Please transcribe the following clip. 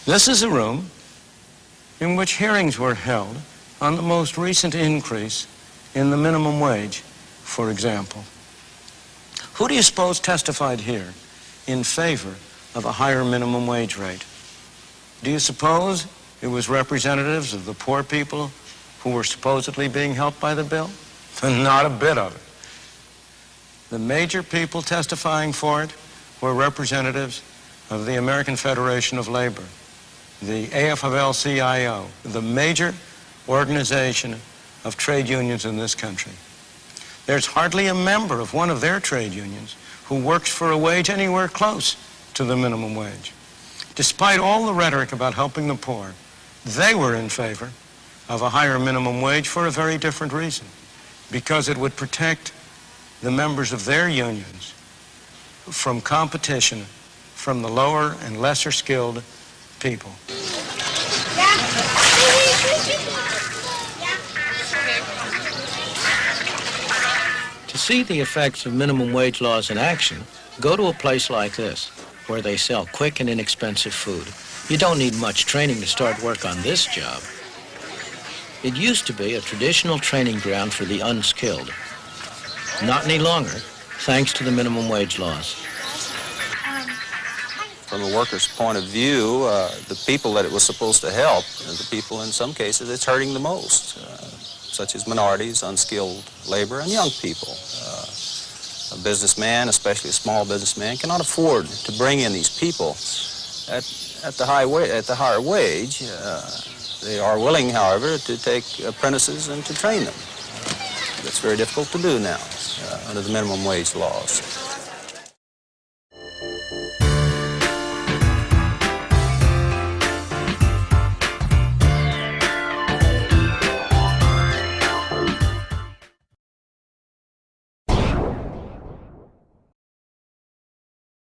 This is a room in which hearings were held on the most recent increase in the minimum wage, for example. Who do you suppose testified here in favor of a higher minimum wage rate? Do you suppose it was representatives of the poor people who were supposedly being helped by the bill? Not a bit of it. The major people testifying for it were representatives of the American Federation of Labor, the AFL-CIO, the major organization of trade unions in this country. There's hardly a member of one of their trade unions who works for a wage anywhere close to the minimum wage. Despite all the rhetoric about helping the poor, they were in favor of a higher minimum wage for a very different reason, because it would protect the members of their unions from competition from the lower and lesser skilled people. To see the effects of minimum wage laws in action, go to a place like this, where they sell quick and inexpensive food. You don't need much training to start work on this job. It used to be a traditional training ground for the unskilled. Not any longer, thanks to the minimum wage laws. From a worker's point of view, the people that it was supposed to help, the people in some cases it's hurting the most, such as minorities, unskilled labor, and young people. A businessman, especially a small businessman, cannot afford to bring in these people at the higher wage. They are willing, however, to take apprentices and to train them. That's very difficult to do now under the minimum wage laws.